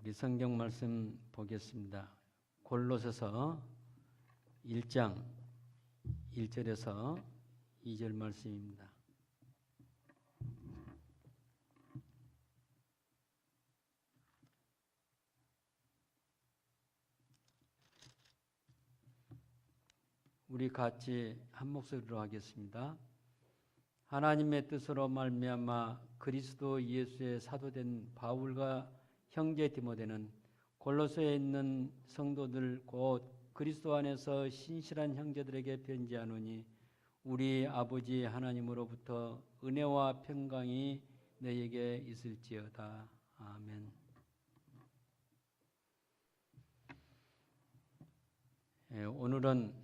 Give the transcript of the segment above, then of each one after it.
우리 성경 말씀 보겠습니다. 골로새서 1장 1절에서 2절 말씀입니다. 우리 같이 한 목소리로 하겠습니다. 하나님의 뜻으로 말미암아 그리스도 예수의 사도된 바울과 형제 디모데는 골로새에 있는 성도들 곧 그리스도 안에서 신실한 형제들에게 편지하노니 우리 아버지 하나님으로부터 은혜와 평강이 너에게 있을지어다. 아멘. 오늘은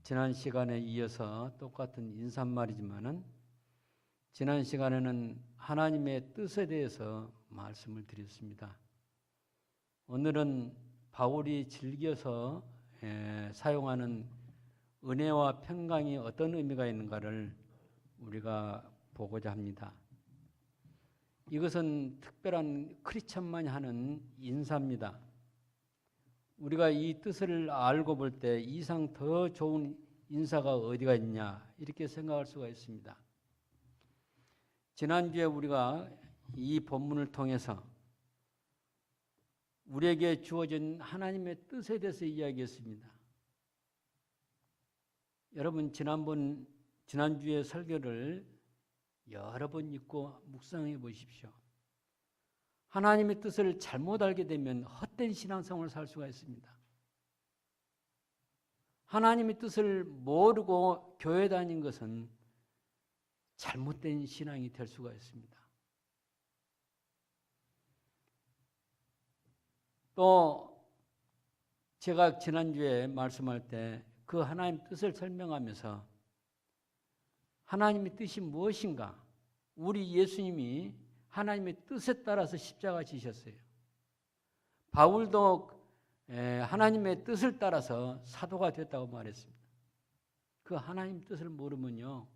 지난 시간에 이어서 똑같은 인사말이지만은 지난 시간에는 하나님의 뜻에 대해서 말씀을 드렸습니다. 오늘은 바울이 즐겨서 사용하는 은혜와 평강이 어떤 의미가 있는가를 우리가 보고자 합니다. 이것은 특별한 크리스천만이 하는 인사입니다. 우리가 이 뜻을 알고 볼 때 이상 더 좋은 인사가 어디가 있냐 이렇게 생각할 수가 있습니다. 지난주에 우리가 이 본문을 통해서 우리에게 주어진 하나님의 뜻에 대해서 이야기했습니다. 여러분 지난주에 설교를 여러 번 읽고 묵상해 보십시오. 하나님의 뜻을 잘못 알게 되면 헛된 신앙생활을 살 수가 있습니다. 하나님의 뜻을 모르고 교회 다닌 것은 잘못된 신앙이 될 수가 있습니다. 또 제가 지난주에 말씀할 때 그 하나님 뜻을 설명하면서 하나님의 뜻이 무엇인가? 우리 예수님이 하나님의 뜻에 따라서 십자가 지셨어요. 바울도 하나님의 뜻을 따라서 사도가 됐다고 말했습니다. 그 하나님 뜻을 모르면요,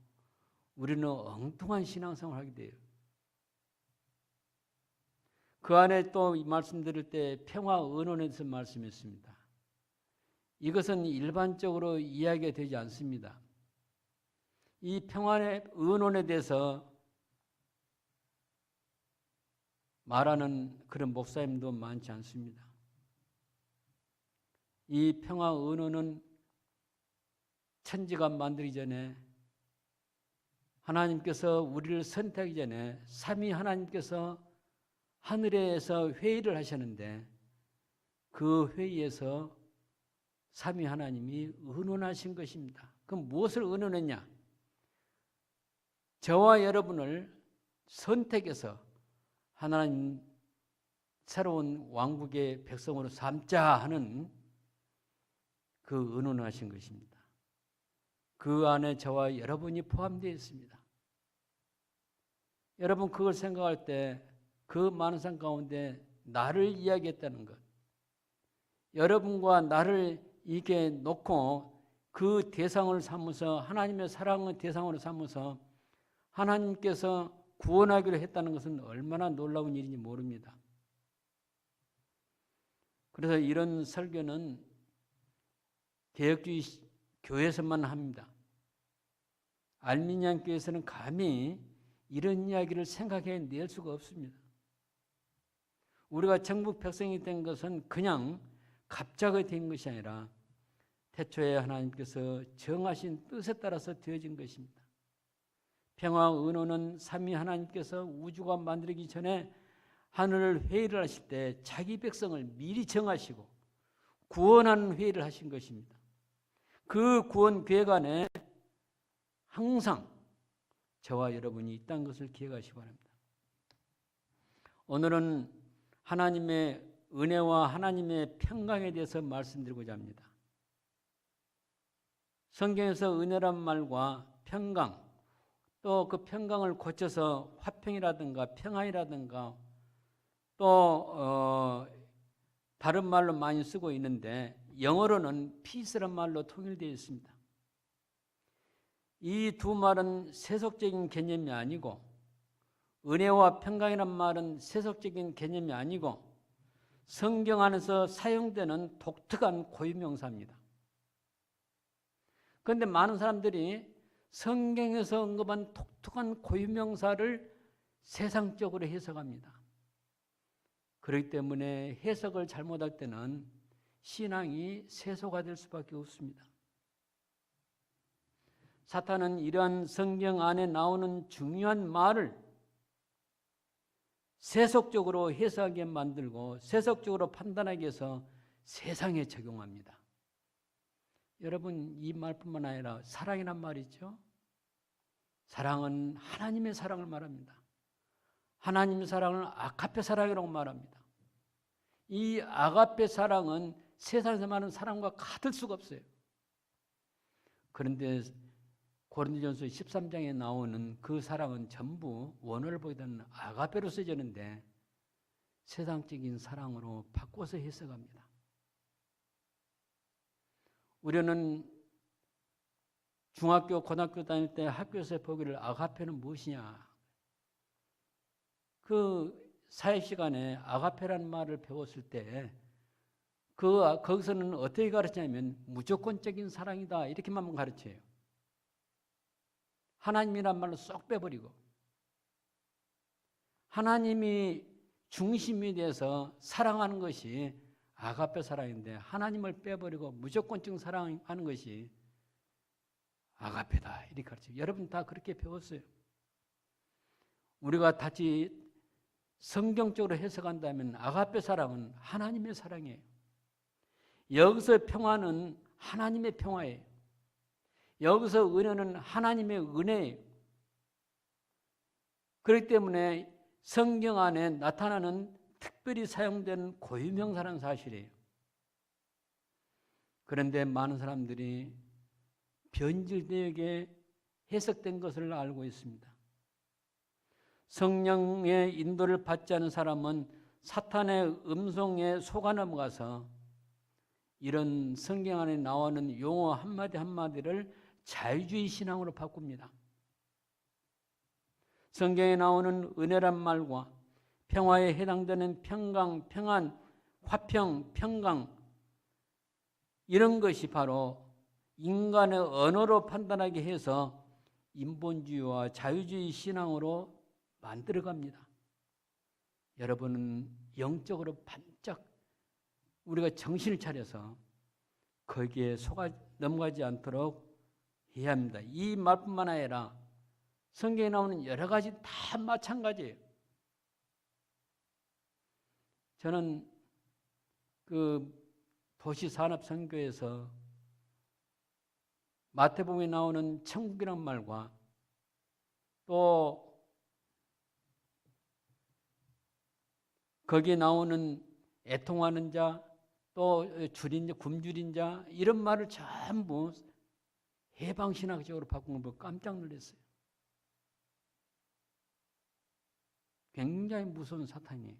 우리는 엉뚱한 신앙생활을 하게 돼요. 그 안에 또 말씀드릴 때 평화 은원에 대해서 말씀했습니다. 이것은 일반적으로 이야기가 되지 않습니다. 이 평화의 은원에 대해서 말하는 그런 목사님도 많지 않습니다. 이 평화 은원은 천지가 만들기 전에 하나님께서 우리를 선택하기 전에 삼위 하나님께서 하늘에서 회의를 하셨는데 그 회의에서 삼위 하나님이 의논하신 것입니다. 그럼 무엇을 의논했냐? 저와 여러분을 선택해서 하나님 새로운 왕국의 백성으로 삼자 하는 그 의논을 하신 것입니다. 그 안에 저와 여러분이 포함되어 있습니다. 여러분 그걸 생각할 때 그 많은 사람 가운데 나를 이야기했다는 것, 여러분과 나를 이게 놓고 그 대상을 삼아서 하나님의 사랑의 대상으로 삼아서 하나님께서 구원하기로 했다는 것은 얼마나 놀라운 일인지 모릅니다. 그래서 이런 설교는 개혁주의 교회에서만 합니다. 알미니안 교회에서는 감히 이런 이야기를 생각해낼 수가 없습니다. 우리가 천국 백성이 된 것은 그냥 갑자기 된 것이 아니라 태초에 하나님께서 정하신 뜻에 따라서 되어진 것입니다. 평화 은호는 삼위 하나님께서 우주가 만들기 전에 하늘을 회의를 하실 때 자기 백성을 미리 정하시고 구원하는 회의를 하신 것입니다. 그 구원 계획 안에 항상 저와 여러분이 있다는 것을 기억하시기 바랍니다. 오늘은 하나님의 은혜와 하나님의 평강에 대해서 말씀드리고자 합니다. 성경에서 은혜란 말과 평강, 또 그 평강을 고쳐서 화평이라든가 평안이라든가 또 다른 말로 많이 쓰고 있는데 영어로는 peace란 말로 통일되어 있습니다. 이 두 말은 세속적인 개념이 아니고, 은혜와 평강이란 말은 세속적인 개념이 아니고 성경 안에서 사용되는 독특한 고유명사입니다. 그런데 많은 사람들이 성경에서 언급한 독특한 고유명사를 세상적으로 해석합니다. 그렇기 때문에 해석을 잘못할 때는 신앙이 세소가 될 수밖에 없습니다. 사탄은 이러한 성경 안에 나오는 중요한 말을 세속적으로 해석하게 만들고 세속적으로 판단하게 해서 세상에 적용합니다. 여러분, 이 말뿐만 아니라 사랑이란 말이죠. 사랑은 하나님의 사랑을 말합니다. 하나님의 사랑을 아가페 사랑이라고 말합니다. 이 아가페 사랑은 세상에서 말하는 사랑과 같을 수가 없어요. 그런데 고린도전서 13장에 나오는 그 사랑은 전부 원어를 보게 되면 아가페로 쓰여지는데 세상적인 사랑으로 바꿔서 해석합니다. 우리는 중학교, 고등학교 다닐 때 학교에서 보기를 아가페는 무엇이냐? 그 사회 시간에 아가페라는 말을 배웠을 때 거기서는 어떻게 가르치냐면 무조건적인 사랑이다 이렇게만 가르쳐요. 하나님이란 말로 쏙 빼버리고 하나님이 중심이 돼서 사랑하는 것이 아가페 사랑인데 하나님을 빼버리고 무조건적인 사랑하는 것이 아가페다 이렇게 가르쳐요. 여러분 다 그렇게 배웠어요. 우리가 다시 성경적으로 해석한다면 아가페 사랑은 하나님의 사랑이에요. 여기서 평화는 하나님의 평화예요. 여기서 은혜는 하나님의 은혜예요. 그렇기 때문에 성경 안에 나타나는 특별히 사용되는 고유명사라는 사실이에요. 그런데 많은 사람들이 변질되게 해석된 것을 알고 있습니다. 성령의 인도를 받지 않은 사람은 사탄의 음성에 속아 넘어가서 이런 성경 안에 나오는 용어 한마디 한마디를 자유주의 신앙으로 바꿉니다. 성경에 나오는 은혜란 말과 평화에 해당되는 평강, 평안, 화평, 평강 이런 것이 바로 인간의 언어로 판단하게 해서 인본주의와 자유주의 신앙으로 만들어갑니다. 여러분은 영적으로 반짝 우리가 정신을 차려서 거기에 넘어가지 않도록 해야 합니다. 이 말뿐만 아니라 성경에 나오는 여러 가지 다 마찬가지예요. 저는 그 도시산업선교에서 마태복음에 나오는 천국이란 말과 또 거기에 나오는 애통하는 자, 또 굶주린 자 이런 말을 전부 해방신학적으로 바꾼 걸 보고 깜짝 놀랐어요. 굉장히 무서운 사탄이에요.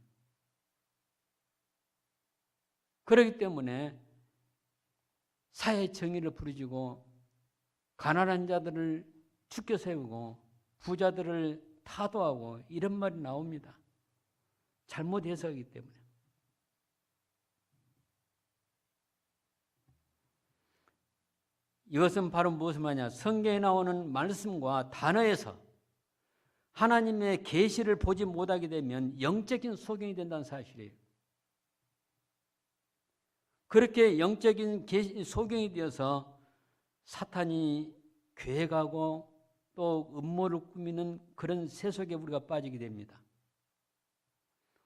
그렇기 때문에 사회 정의를 부르짖고 가난한 자들을 죽여 세우고 부자들을 타도하고 이런 말이 나옵니다. 잘못 해석이기 때문에. 이것은 바로 무엇을 말하냐? 성경에 나오는 말씀과 단어에서 하나님의 계시를 보지 못하게 되면 영적인 소경이 된다는 사실이에요. 그렇게 영적인 소경이 되어서 사탄이 계획하고 또 음모를 꾸미는 그런 세속에 우리가 빠지게 됩니다.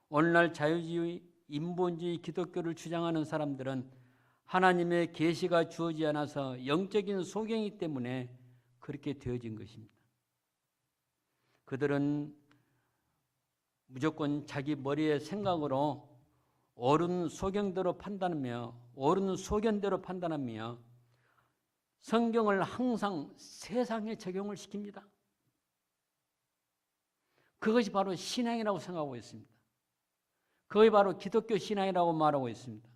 오늘날 자유주의, 인본주의 기독교를 주장하는 사람들은 하나님의 계시가 주어지지 않아서 영적인 소경이기 때문에 그렇게 되어진 것입니다. 그들은 무조건 자기 머리의 생각으로 옳은 소견대로 판단하며 옳은 소견대로 판단하며 성경을 항상 세상에 적용을 시킵니다. 그것이 바로 신앙이라고 생각하고 있습니다. 그것이 바로 기독교 신앙이라고 말하고 있습니다.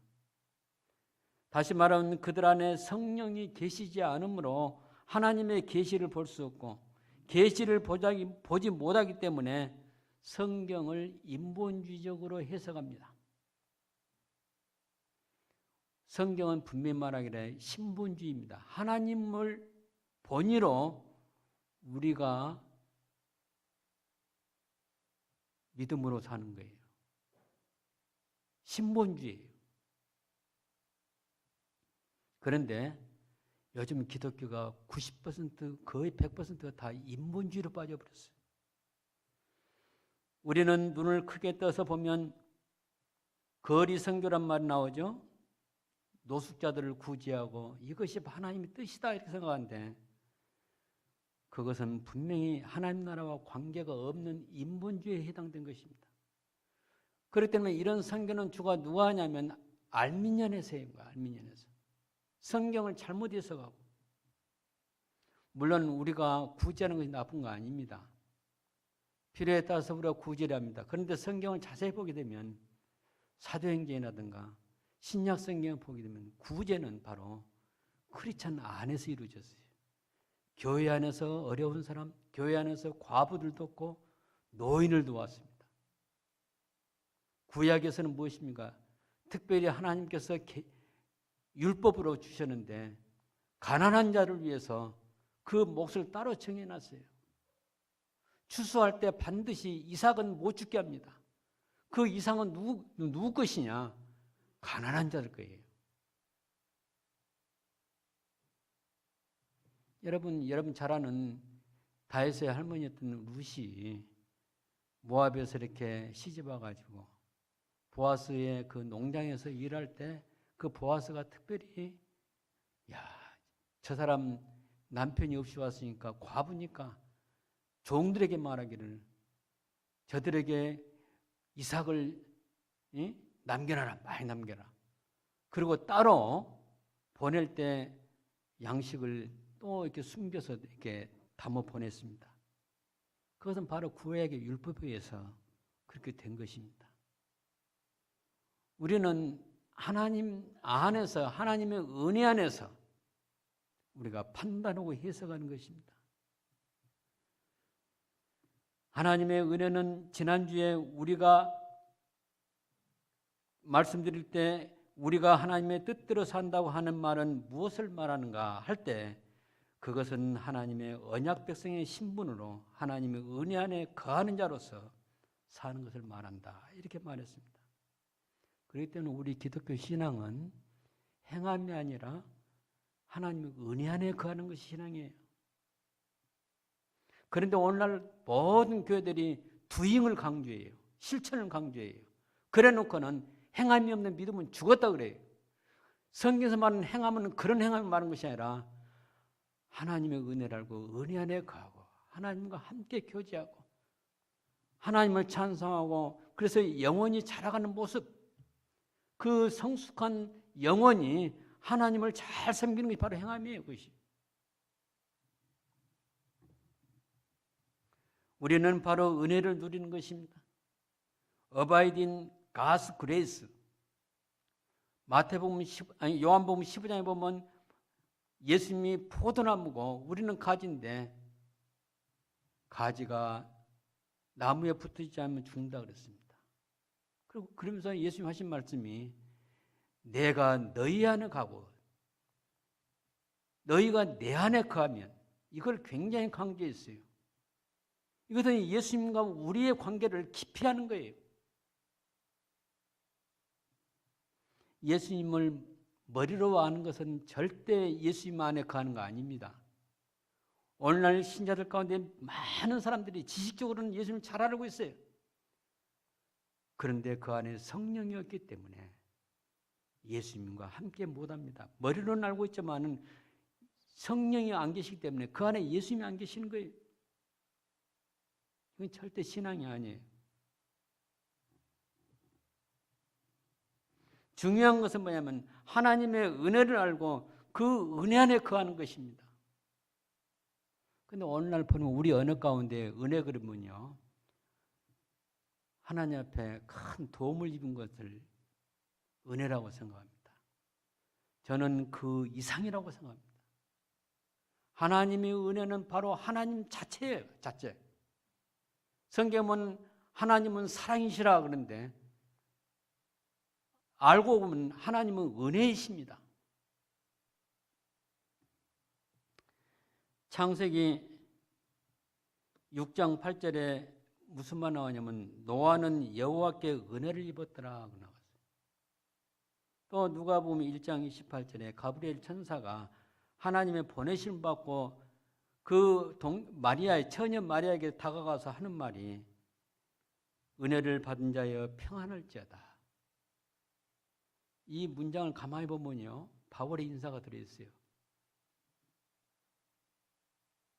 다시 말하면 그들 안에 성령이 계시지 않으므로 하나님의 계시를 볼 수 없고 계시를 보지 못하기 때문에 성경을 인본주의적으로 해석합니다. 성경은 분명히 말하기를 신본주의입니다. 하나님을 본의로 우리가 믿음으로 사는 거예요. 신본주의예요. 그런데 요즘 기독교가 90% 거의 100%가 다 인본주의로 빠져버렸어요. 우리는 눈을 크게 떠서 보면 거리 선교란 말이 나오죠. 노숙자들을 구제하고 이것이 하나님의 뜻이다 이렇게 생각하는데 그것은 분명히 하나님 나라와 관계가 없는 인본주의에 해당된 것입니다. 그렇기 때문에 이런 선교는 주가 누가 하냐면 알미니안에서 해요. 알미니안에서. 성경을 잘못 해석하고. 물론 우리가 구제하는 것이 나쁜 거 아닙니다. 필요에 따라서 우리가 구제를 합니다. 그런데 성경을 자세히 보게 되면 사도행전이라든가 신약 성경을 보게 되면 구제는 바로 크리스찬 안에서 이루어졌어요. 교회 안에서 어려운 사람, 교회 안에서 과부들 돕고 노인을 도왔습니다. 구약에서는 무엇입니까? 특별히 하나님께서 율법으로 주셨는데 가난한 자를 위해서 그 몫을 따로 정해놨어요. 추수할 때 반드시 이삭은 못 죽게 합니다. 그 이삭은 누구 것이냐? 가난한 자들 거예요. 여러분 잘 아는 다윗의 할머니였던 룻이 모압에서 이렇게 시집 와가지고 보아스의 그 농장에서 일할 때 그 보아스가 특별히 저 사람 남편이 없이 왔으니까 과부니까 종들에게 말하기를 저들에게 이삭을 남겨놔라, 많이 남겨라. 그리고 따로 보낼 때 양식을 또 이렇게 숨겨서 이렇게 담아 보냈습니다. 그것은 바로 구약의 율법에 의해서 그렇게 된 것입니다. 우리는 하나님 안에서 하나님의 은혜 안에서 우리가 판단하고 해석하는 것입니다. 하나님의 은혜는 지난주에 우리가 말씀드릴 때 우리가 하나님의 뜻대로 산다고 하는 말은 무엇을 말하는가 할 때 그것은 하나님의 언약 백성의 신분으로 하나님의 은혜 안에 거하는 자로서 사는 것을 말한다. 이렇게 말했습니다. 그렇기 때문에 우리 기독교 신앙은 행함이 아니라 하나님의 은혜 안에 거하는 것이 신앙이에요. 그런데 오늘날 모든 교회들이 두잉을 강조해요. 실천을 강조해요. 그래 놓고는 행함이 없는 믿음은 죽었다 그래요. 성경에서 말하는 행함은 그런 행함을 말하는 것이 아니라 하나님의 은혜를 알고 은혜 안에 거하고 하나님과 함께 교제하고 하나님을 찬송하고 그래서 영혼이 자라가는 모습, 그 성숙한 영혼이 하나님을 잘 섬기는 것이 바로 행함이에요. 그것이. 우리는 바로 은혜를 누리는 것입니다. Abide in God's grace. 요한복음 15장에 보면 예수님이 포도나무고 우리는 가지인데 가지가 나무에 붙어있지 않으면 죽는다 그랬습니다. 그리고 그러면서 예수님 하신 말씀이 내가 너희 안에 가고 너희가 내 안에 거하면 이걸 굉장히 강조했어요. 이것은 예수님과 우리의 관계를 깊이 하는 거예요. 예수님을 머리로 아는 것은 절대 예수님 안에 거하는 거 아닙니다. 오늘날 신자들 가운데 많은 사람들이 지식적으로는 예수님을 잘 알고 있어요. 그런데 그 안에 성령이 없기 때문에 예수님과 함께 못합니다. 머리로는 알고 있지만은 성령이 안 계시기 때문에 그 안에 예수님이 안 계시는 거예요. 이건 절대 신앙이 아니에요. 중요한 것은 뭐냐면 하나님의 은혜를 알고 그 은혜 안에 거하는 것입니다. 그런데 오늘날 보면 우리 언어 가운데 은혜 그러면요, 하나님 앞에 큰 도움을 입은 것을 은혜라고 생각합니다. 저는 그 이상이라고 생각합니다. 하나님의 은혜는 바로 하나님 자체예요. 자체. 성경은 하나님은 사랑이시라 그러는데 알고 보면 하나님은 은혜이십니다. 창세기 6장 8절에 무슨 말 나오냐면 노아는 여호와께 은혜를 입었더라 나왔어요. 또 누가복음 1장 28절에 가브리엘 천사가 하나님의 보내심 받고 마리아의 처녀 마리아에게 다가가서 하는 말이 은혜를 받은 자여 평안할지어다. 이 문장을 가만히 보면요, 바울의 인사가 들어있어요.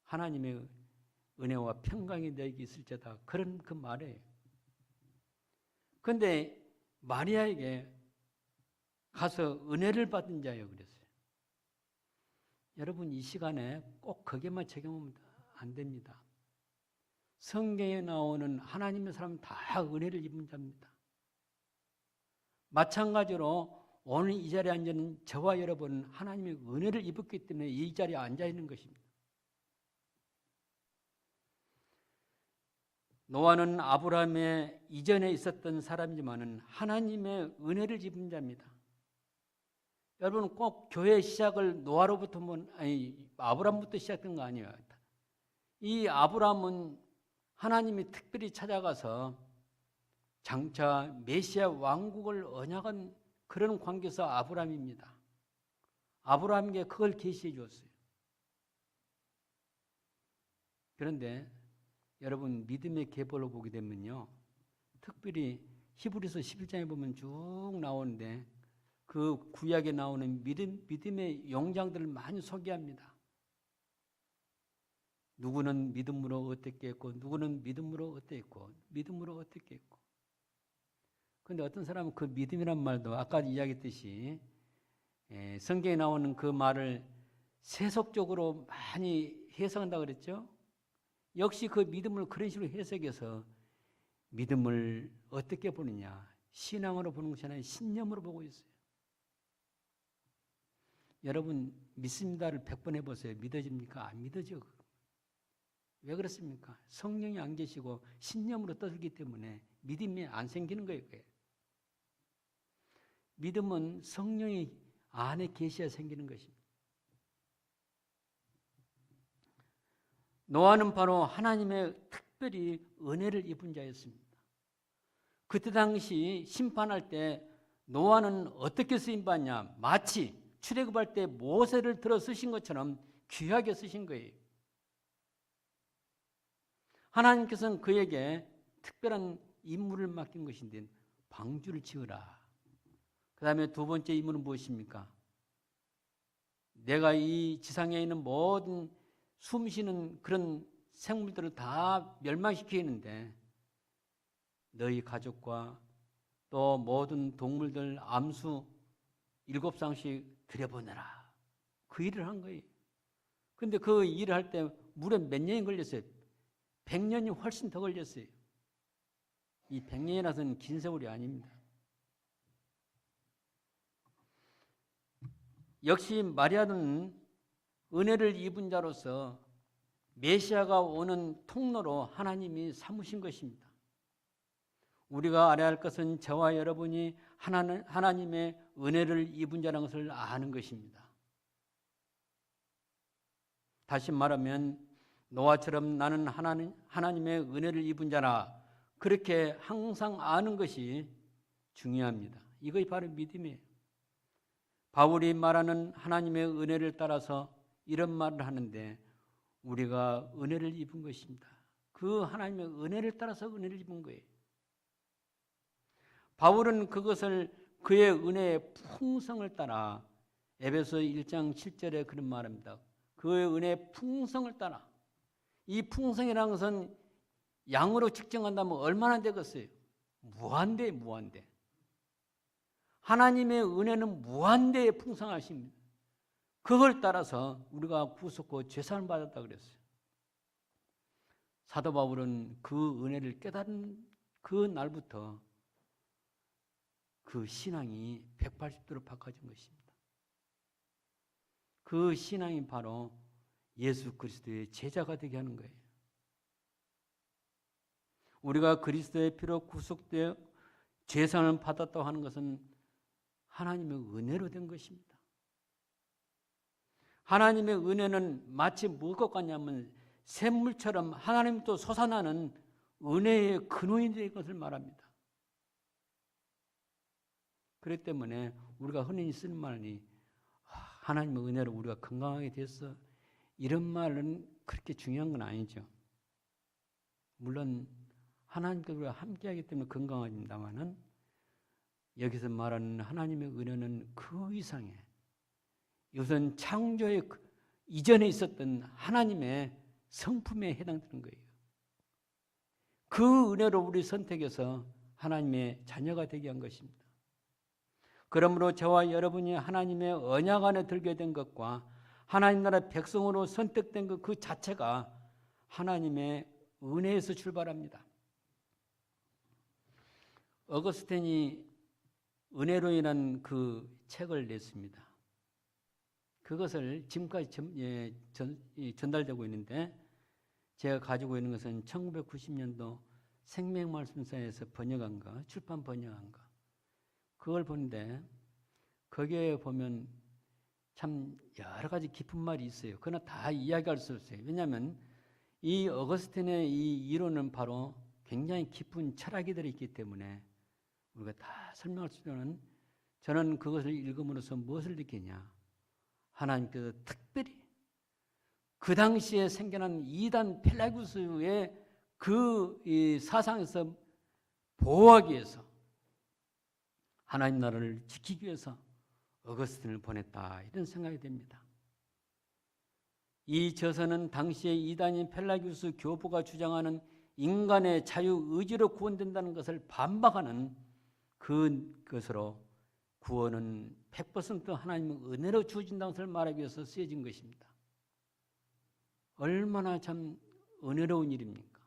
하나님의 은혜와 평강이 너에게 있을지어다. 그런 그 말이에요. 그런데 마리아에게 가서 은혜를 받은 자여 그랬어요. 여러분 이 시간에 꼭 거기에만 적용하면 안 됩니다. 성경에 나오는 하나님의 사람은 다 은혜를 입은 자입니다. 마찬가지로 오늘 이 자리에 앉은 저와 여러분은 하나님의 은혜를 입었기 때문에 이 자리에 앉아 있는 것입니다. 노아는 아브라함의 이전에 있었던 사람이지만 하나님의 은혜를 입은 자입니다. 여러분 꼭 교회 시작을 노아로부터 아브라함부터 시작된 거 아니에요. 이 아브라함은 하나님이 특별히 찾아가서 장차 메시아 왕국을 언약한 그런 관계에서 아브라함입니다. 아브라함에게 그걸 계시해 주었어요. 그런데 여러분 믿음의 계보로 보게 되면요, 특별히 히브리서 11장에 보면 쭉 나오는데 그 구약에 나오는 믿음의 용장들을 많이 소개합니다. 누구는 믿음으로 어떻게 했고 누구는 믿음으로 어떻게 했고 믿음으로 어떻게 했고. 그런데 어떤 사람은 그 믿음이란 말도 아까 이야기했듯이 성경에 나오는 그 말을 세속적으로 많이 해석한다고 그랬죠. 역시 그 믿음을 그런 식으로 해석해서 믿음을 어떻게 보느냐, 신앙으로 보는 것이 아니라 신념으로 보고 있어요. 여러분 믿습니다를 100번 해보세요. 믿어집니까? 안 믿어져. 왜 그렇습니까? 성령이 안 계시고 신념으로 떠들기 때문에 믿음이 안 생기는 거예요. 믿음은 성령이 안에 계셔야 생기는 것입니다. 노아는 바로 하나님의 특별히 은혜를 입은 자였습니다. 그때 당시 심판할 때 노아는 어떻게 쓰임받냐, 마치 출애굽할 때 모세를 들어 쓰신 것처럼 귀하게 쓰신 거예요. 하나님께서는 그에게 특별한 임무를 맡긴 것인데 방주를 지으라. 그 다음에 두 번째 임무는 무엇입니까? 내가 이 지상에 있는 모든 숨쉬는 그런 생물들을 다 멸망시키는데 너희 가족과 또 모든 동물들 암수 7쌍씩 들여보내라. 그 일을 한 거예요. 그런데 그 일을 할 때 무려 몇 년이 걸렸어요? 100년이 훨씬 더 걸렸어요. 이 100년이라서는 긴 세월이 아닙니다. 역시 마리아는 은혜를 입은 자로서 메시아가 오는 통로로 하나님이 삼으신 것입니다. 우리가 알아야 할 것은 저와 여러분이 하나님의 은혜를 입은 자라는 것을 아는 것입니다. 다시 말하면 노아처럼 나는 하나님의 은혜를 입은 자라, 그렇게 항상 아는 것이 중요합니다. 이것이 바로 믿음이에요. 바울이 말하는 하나님의 은혜를 따라서 이런 말을 하는데 우리가 은혜를 입은 것입니다. 그 하나님의 은혜를 따라서 은혜를 입은 거예요. 바울은 그것을 그의 은혜의 풍성을 따라 에베소 1장 7절에 그런 말합니다. 그의 은혜의 풍성을 따라. 이 풍성이라는 것은 양으로 측정한다면 얼마나 되겠어요? 무한대, 무한대. 하나님의 은혜는 무한대에 풍성하십니다. 그걸 따라서 우리가 구속고 죄사함을 받았다 그랬어요. 사도 바울은 그 은혜를 깨달은 그 날부터 그 신앙이 180도로 바꿔진 것입니다. 그 신앙이 바로 예수 그리스도의 제자가 되게 하는 거예요. 우리가 그리스도의 피로 구속되어 죄상을 받았다고 하는 것은 하나님의 은혜로 된 것입니다. 하나님의 은혜는 마치 무엇과 같냐면 샘물처럼 하나님도 솟아나는 은혜의 근원이 될 것을 말합니다. 그렇기 때문에 우리가 흔히 쓰는 말이 하나님의 은혜로 우리가 건강하게 됐어, 이런 말은 그렇게 중요한 건 아니죠. 물론 하나님과 우리가 함께하기 때문에 건강합니다만은 여기서 말하는 하나님의 은혜는 그 이상의, 이것은 창조의 이전에 있었던 하나님의 성품에 해당되는 거예요. 그 은혜로 우리 선택해서 하나님의 자녀가 되게 한 것입니다. 그러므로 저와 여러분이 하나님의 언약 안에 들게 된 것과 하나님 나라 백성으로 선택된 것 그 자체가 하나님의 은혜에서 출발합니다. 어거스틴이 은혜론이라는 그 책을 냈습니다. 그것을 지금까지 전달되고 있는데 제가 가지고 있는 것은 1990년도 생명말씀사에서 번역한 거, 출판 번역한 거. 그걸 보는데 거기에 보면 참 여러 가지 깊은 말이 있어요. 그러나 다 이야기할 수 없어요. 왜냐하면 이 어거스틴의 이 이론은 바로 굉장히 깊은 철학이 들어있기 때문에 우리가 다 설명할 수 없는, 저는 그것을 읽음으로써 무엇을 느끼냐, 하나님께서 특별히 그 당시에 생겨난 이단 펠라기우스의 그 사상에서 보호하기 위해서, 하나님 나라를 지키기 위해서 어거스틴을 보냈다, 이런 생각이 됩니다. 이 저서는 당시에 이단인 펠라기우스 교부가 주장하는 인간의 자유의지로 구원된다는 것을 반박하는 그것으로 구원은 100% 하나님의 은혜로 주어진다는 것을 말하기 위해서 쓰여진 것입니다. 얼마나 참 은혜로운 일입니까?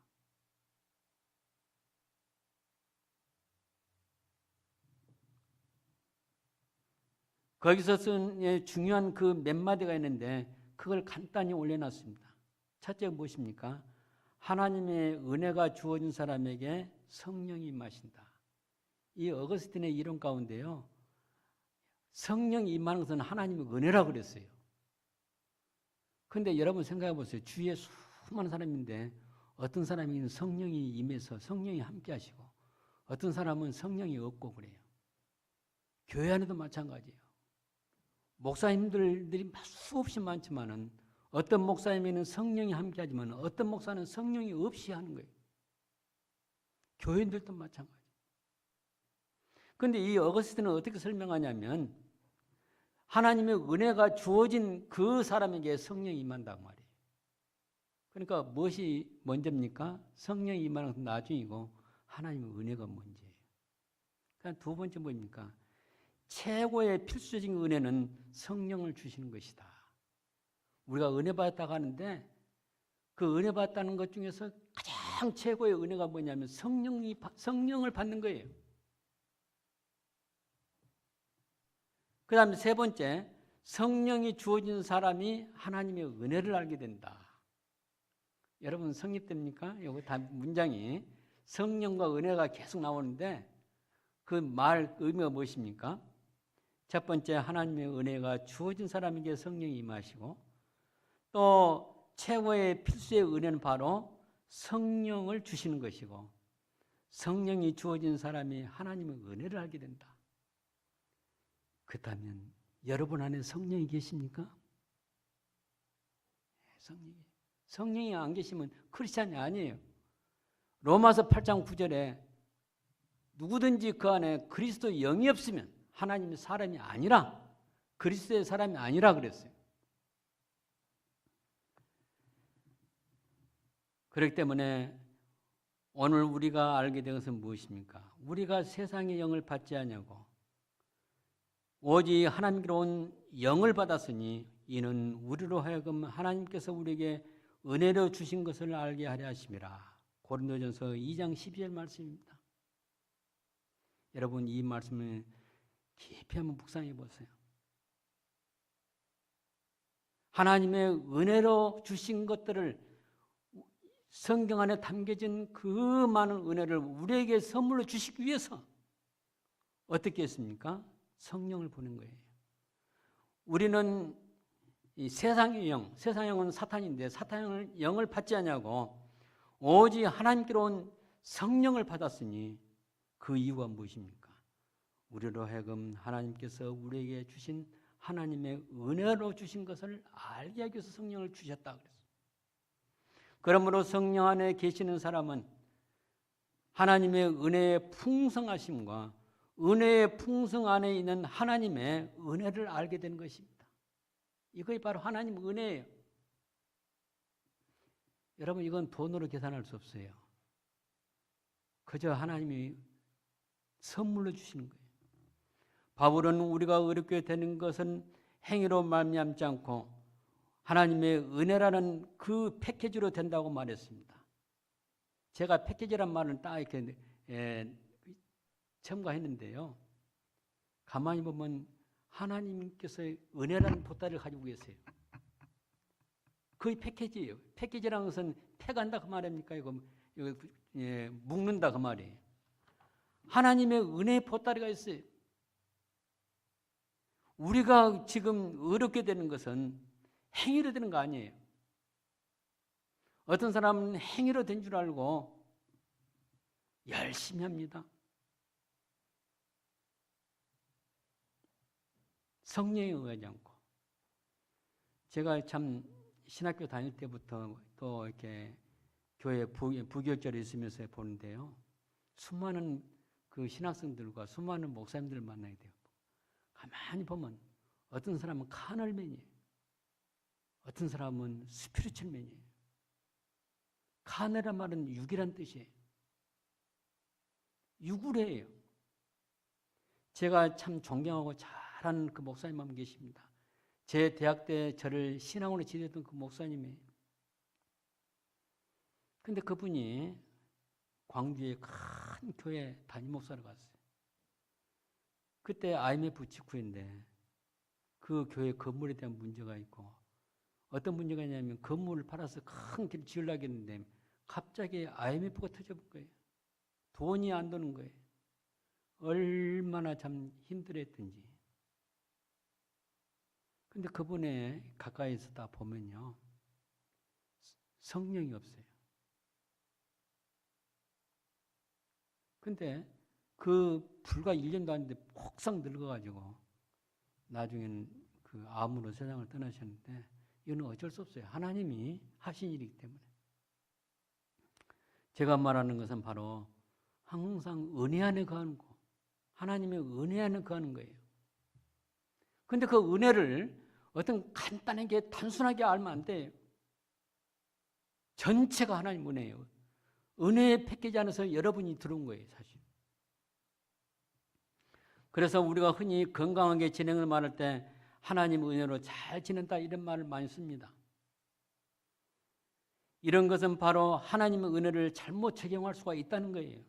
거기서 쓴 중요한 그 몇 마디가 있는데 그걸 간단히 올려놨습니다. 첫째가 무엇입니까? 하나님의 은혜가 주어진 사람에게 성령이 임하신다. 이 어거스틴의 이론 가운데요, 성령이 임하는 것은 하나님의 은혜라고 그랬어요. 그런데 여러분 생각해 보세요. 주위에 수많은 사람인데 어떤 사람이 성령이 임해서 성령이 함께 하시고 어떤 사람은 성령이 없고 그래요. 교회 안에도 마찬가지예요. 목사님들이 수없이 많지만은 어떤 목사님에는 성령이 함께 하지만 어떤 목사는 성령이 없이 하는 거예요. 교인들도 마찬가지. 그런데 이 어거스틴은 어떻게 설명하냐면 하나님의 은혜가 주어진 그 사람에게 성령이 임한다고 말이에요. 그러니까 무엇이 먼저입니까? 성령이 임하는 것은 나중이고 하나님의 은혜가 먼저예요. 그러니까 두 번째 뭐입니까? 최고의 필수적인 은혜는 성령을 주시는 것이다. 우리가 은혜 받았다고 하는데 그 은혜 받았다는 것 중에서 가장 최고의 은혜가 뭐냐면 성령을 받는 거예요. 그 다음에 세 번째, 성령이 주어진 사람이 하나님의 은혜를 알게 된다. 여러분 성립됩니까? 이거 다 문장이 성령과 은혜가 계속 나오는데 그 말 의미가 무엇입니까? 첫 번째, 하나님의 은혜가 주어진 사람에게 성령이 임하시고 또 최고의 필수의 은혜는 바로 성령을 주시는 것이고 성령이 주어진 사람이 하나님의 은혜를 알게 된다. 그렇다면 여러분 안에 성령이 계십니까? 성령이 안 계시면 크리스찬이 아니에요. 로마서 8장 9절에 누구든지 그 안에 그리스도 영이 없으면 하나님의 사람이 아니라, 그리스도의 사람이 아니라 그랬어요. 그렇기 때문에 오늘 우리가 알게 된 것은 무엇입니까? 우리가 세상의 영을 받지 아니하고 오직 하나님께로 온 영을 받았으니 이는 우리로 하여금 하나님께서 우리에게 은혜로 주신 것을 알게 하려 하심이라. 고린도전서 2장 12절 말씀입니다. 여러분 이 말씀을 깊이 한번 묵상해 보세요. 하나님의 은혜로 주신 것들을, 성경 안에 담겨진 그 많은 은혜를 우리에게 선물로 주시기 위해서 어떻게 했습니까? 성령을 보낸 거예요. 우리는 이 세상의 영, 세상의 영은 사탄인데 사탄의 영을 받지 않냐고 오직 하나님께로 온 성령을 받았으니 그 이유가 무엇입니까? 우리로 하여금 하나님께서 우리에게 주신 하나님의 은혜로 주신 것을 알게 하기 위해서 성령을 주셨다 그랬어요. 그러므로 성령 안에 계시는 사람은 하나님의 은혜의 풍성하심과 은혜의 풍성 안에 있는 하나님의 은혜를 알게 되는 것입니다. 이것이 바로 하나님 은혜예요. 여러분, 이건 돈으로 계산할 수 없어요. 그저 하나님이 선물로 주시는 거예요. 바울은 우리가 의롭게 되는 것은 행위로 말미암지 않고 하나님의 은혜라는 그 패키지로 된다고 말했습니다. 제가 패키지란 말은 딱 이렇게 첨가했는데요. 가만히 보면 하나님께서 은혜라는 보따리를 가지고 계세요. 그게 패키지예요. 패키지라는 것은 패간다 그 말입니까? 이거 묶는다 그 말이에요. 하나님의 은혜의 보따리가 있어요. 우리가 지금 의롭게 되는 것은 행위로 되는 거 아니에요. 어떤 사람은 행위로 된 줄 알고 열심히 합니다. 성령에 의하지 않고. 제가 참 신학교 다닐 때부터 또 이렇게 교회 부교절이 있으면서 보는데요. 수많은 그 신학생들과 수많은 목사님들을 만나게 돼요. 가만히 보면 어떤 사람은 카널맨이에요. 어떤 사람은 스피리추얼맨이에요. 카넬란 말은 육이란 뜻이에요. 육으로예요. 제가 참 존경하고 잘하는 그 목사님 한 분 계십니다. 제 대학 때 저를 신앙으로 지도했던 그 목사님이에요. 근데 그분이 광주의 큰 교회 담임 목사로 갔어요. 그때 IMF 직후인데 그 교회 건물에 대한 문제가 있고 어떤 문제가 있냐면 건물을 팔아서 큰 길을 지으려고 했는데 갑자기 IMF가 터져본 거예요. 돈이 안 도는 거예요. 얼마나 참 힘들었던지. 근데 그분의 가까이서 다 보면요. 성령이 없어요. 근데 그 불과 1년도 안 됐는데 폭삭 늙어가지고 나중에는 그 암으로 세상을 떠나셨는데 이거는 어쩔 수 없어요. 하나님이 하신 일이기 때문에. 제가 말하는 것은 바로 항상 은혜 안에 거하는 거. 하나님의 은혜 안에 거하는 거예요. 근데 그 은혜를 어떤 간단하게 단순하게 알면 안 돼요. 전체가 하나님 은혜예요. 은혜의 패키지 안에서 여러분이 들어온 거예요, 사실. 그래서 우리가 흔히 건강하게 진행을 말할 때 하나님 은혜로 잘 지낸다 이런 말을 많이 씁니다. 이런 것은 바로 하나님의 은혜를 잘못 적용할 수가 있다는 거예요.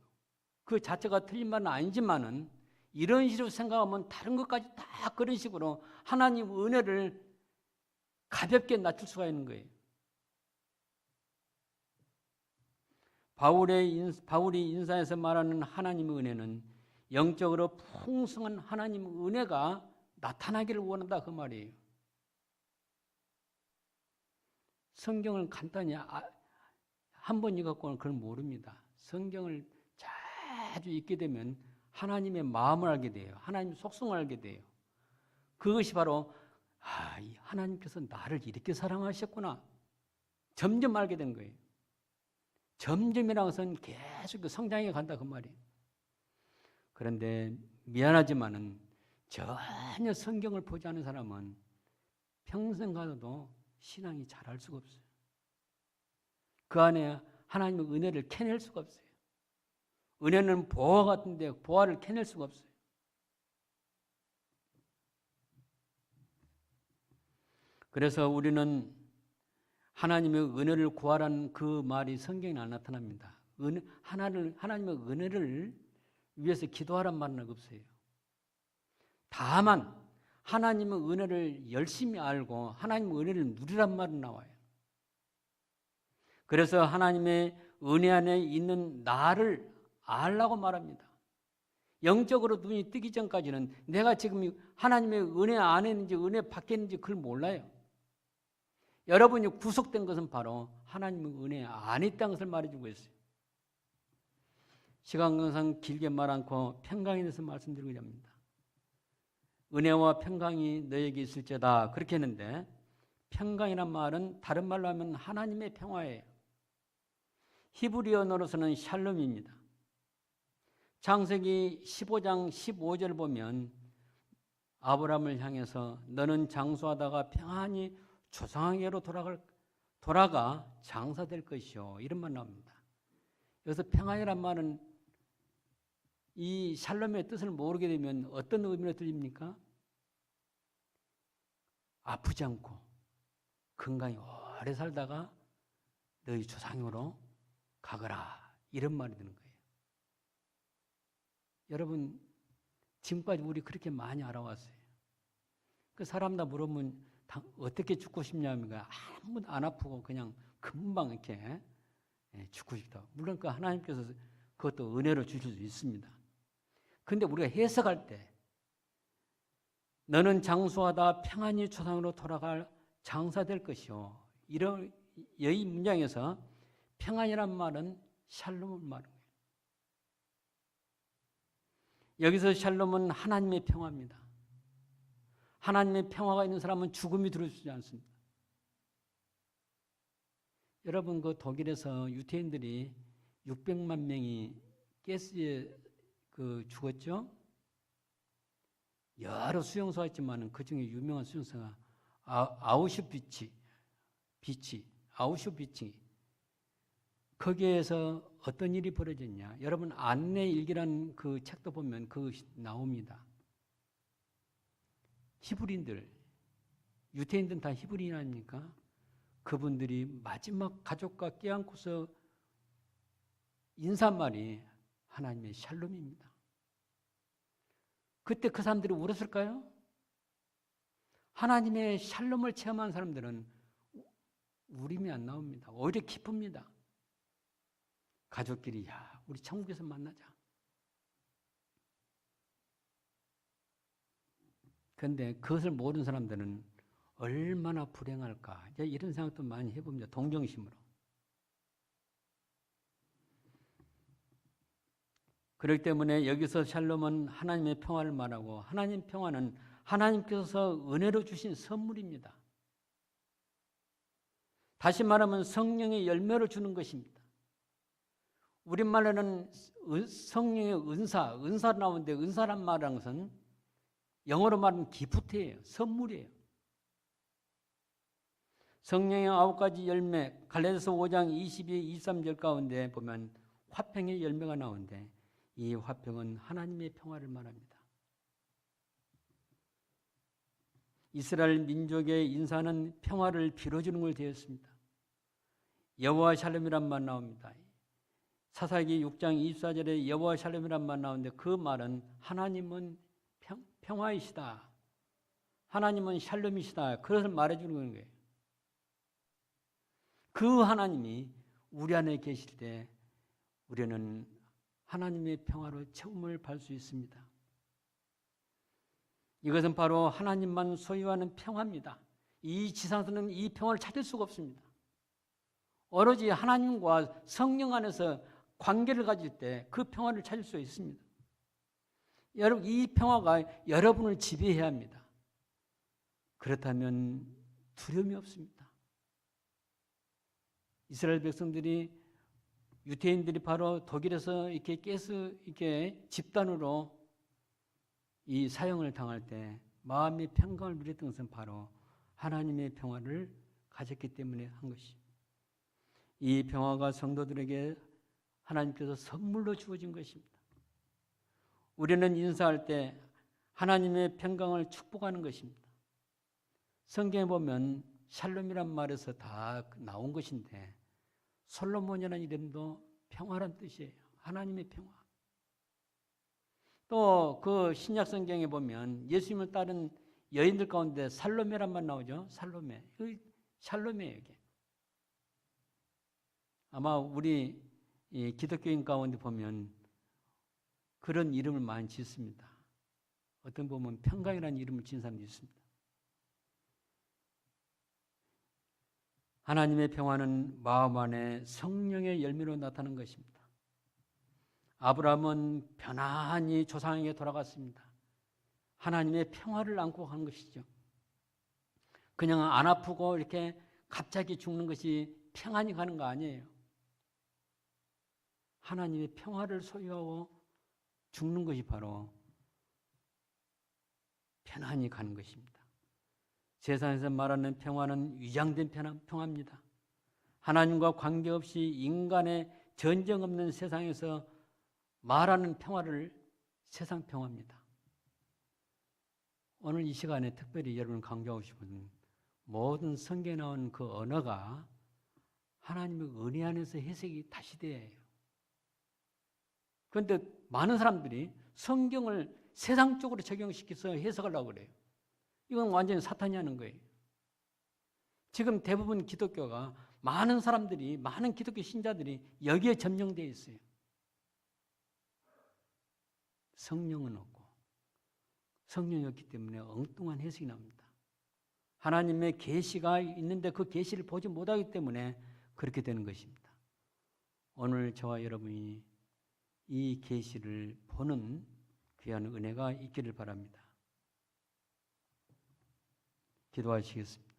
그 자체가 틀린 말은 아니지만은 이런 식으로 생각하면 다른 것까지 다 그런 식으로 하나님 은혜를 가볍게 낮출 수가 있는 거예요. 바울이 인사에서 말하는 하나님의 은혜는 영적으로 풍성한 하나님의 은혜가 나타나기를 원한다 그 말이에요. 성경을 간단히 한 번 읽었고는 그걸 모릅니다. 성경을 자주 읽게 되면 하나님의 마음을 알게 돼요. 하나님의 속성을 알게 돼요. 그것이 바로 하나님께서 나를 이렇게 사랑하셨구나. 점점 알게 된 거예요. 점점이라는 것은 계속 성장해 간다 그 말이에요. 그런데 미안하지만은 전혀 성경을 보지 않은 사람은 평생 가도 신앙이 잘할 수가 없어요. 그 안에 하나님의 은혜를 캐낼 수가 없어요. 은혜는 보화 같은데 보화를 캐낼 수가 없어요. 그래서 우리는 하나님의 은혜를 구하라는 그 말이 성경에 안 나타납니다. 하나님의 은혜를 위해서 기도하란 말은 없어요. 다만 하나님의 은혜를 열심히 알고 하나님의 은혜를 누리란 말은 나와요. 그래서 하나님의 은혜 안에 있는 나를 알라고 말합니다. 영적으로 눈이 뜨기 전까지는 내가 지금 하나님의 은혜 안에 있는지 은혜 밖에 있는지 그걸 몰라요. 여러분이 구속된 것은 바로 하나님의 은혜 안에 있다는 것을 말해주고 있어요. 시간 관계상 길게 말 않고 평강에 대해서 말씀드리고자 합니다. 은혜와 평강이 너에게 있을지어다 그렇게 했는데, 평강이란 말은 다른 말로 하면 하나님의 평화예요. 히브리어로서는 샬롬입니다. 창세기 15장 15절 보면 아브라함을 향해서 너는 장수하다가 평안히 조상에게로 돌아가 장사될 것이요, 이런 말 나옵니다. 여기서 평안이란 말은 이 샬롬의 뜻을 모르게 되면 어떤 의미로 들립니까? 아프지 않고 건강히 오래 살다가 너희 조상으로 가거라, 이런 말이 되는 거예요. 여러분, 지금까지 우리 그렇게 많이 알아왔어요. 그 사람 다 물으면 어떻게 죽고 싶냐니까 아무도 안 아프고 그냥 금방 이렇게 죽고 싶다. 물론 그 하나님께서 그것도 은혜로 주실 수 있습니다. 그런데 우리가 해석할 때 너는 장수하다 평안히 조상으로 돌아갈 장사될 것이요, 이런 이 문장에서 평안이란 말은 샬롬을 말하는 거예요. 여기서 샬롬은 하나님의 평화입니다. 하나님의 평화가 있는 사람은 죽음이 두려워지지 않습니다. 여러분, 그 독일에서 유태인들이 600만 명이 가스에 죽었죠. 여러 수용소가 있지만 그 중에 유명한 수용소가 아우슈비츠. 거기에서 어떤 일이 벌어졌냐? 여러분, 안내 일기라는 그 책도 보면 그것이 나옵니다. 히브리인들, 유태인들은 다 히브리인 아닙니까? 그분들이 마지막 가족과 껴안고서 인사말이 하나님의 샬롬입니다. 그때 그 사람들이 울었을까요? 하나님의 샬롬을 체험한 사람들은 울음이 안 나옵니다. 오히려 기쁩니다. 가족끼리 우리 천국에서 만나자. 그런데 그것을 모르는 사람들은 얼마나 불행할까, 이런 생각도 많이 해봅니다. 동정심으로. 그렇기 때문에 여기서 샬롬은 하나님의 평화를 말하고, 하나님 평화는 하나님께서 은혜로 주신 선물입니다. 다시 말하면 성령의 열매를 주는 것입니다. 우리말로는 성령의 은사로 나오는데, 은사란 말하는 것은 영어로 말하면 기프트예요. 선물이에요. 성령의 9가지 열매, 갈라디아서 5장 22, 23절 가운데 보면 화평의 열매가 나오는데, 이 화평은 하나님의 평화를 말합니다. 이스라엘 민족의 인사는 평화를 빌어주는 걸 되었습니다. 여호와 샬롬이란 말 나옵니다. 사사기 6장 24절에 여호와 샬롬이란 말 나오는데, 그 말은 하나님은 평화이시다, 하나님은 샬롬이시다, 그것을 말해주는 거예요. 그 하나님이 우리 안에 계실 때 우리는 하나님의 평화로 체험을 받을 수 있습니다. 이것은 바로 하나님만 소유하는 평화입니다. 이 지상에서는 이 평화를 찾을 수가 없습니다. 오로지 하나님과 성령 안에서 관계를 가질 때 그 평화를 찾을 수 있습니다. 여러분, 이 평화가 여러분을 지배해야 합니다. 그렇다면 두려움이 없습니다. 이스라엘 백성들이, 유태인들이 바로 독일에서 이렇게 이렇게 집단으로 이 사형을 당할 때 마음의 평강을 누렸던 것은 바로 하나님의 평화를 가졌기 때문에 한 것이. 이 평화가 성도들에게 하나님께서 선물로 주어진 것입니다. 우리는 인사할 때 하나님의 평강을 축복하는 것입니다. 성경에 보면 샬롬이란 말에서 다 나온 것인데, 솔로몬이라는 이름도 평화란 뜻이에요. 하나님의 평화. 또 그 신약 성경에 보면 예수님을 따른 여인들 가운데 살로메란 말 나오죠. 살로메. 샬롬이에요, 이게. 아마 우리 이 기독교인 가운데 보면 그런 이름을 많이 짓습니다. 어떤 보면 평강이라는 이름을 지은 사람도 있습니다. 하나님의 평화는 마음 안에 성령의 열매로 나타나는 것입니다. 아브라함은 편안히 조상에게 돌아갔습니다. 하나님의 평화를 안고 간 것이죠. 그냥 안 아프고 이렇게 갑자기 죽는 것이 평안히 가는 거 아니에요. 하나님의 평화를 소유하고 죽는 것이 바로 편안히 가는 것입니다. 세상에서 말하는 평화는 위장된 평화입니다. 하나님과 관계없이 인간의 전쟁 없는 세상에서 말하는 평화를 세상 평화입니다. 오늘 이 시간에 특별히 여러분을 강조하고 싶은 모든 성경에 나온 그 언어가 하나님의 은혜 안에서 해석이 다시 돼요. 그런데 많은 사람들이 성경을 세상적으로 적용시켜서 해석하려고 그래요. 이건 완전히 사탄이 하는 거예요. 지금 대부분 기독교가 많은 사람들이, 많은 기독교 신자들이 여기에 점령되어 있어요. 성령은 없고 성령이 없기 때문에 엉뚱한 해석이 납니다. 하나님의 계시가 있는데 그 계시를 보지 못하기 때문에 그렇게 되는 것입니다. 오늘 저와 여러분이 이 계시를 보는 귀한 은혜가 있기를 바랍니다. 기도하시겠습니다.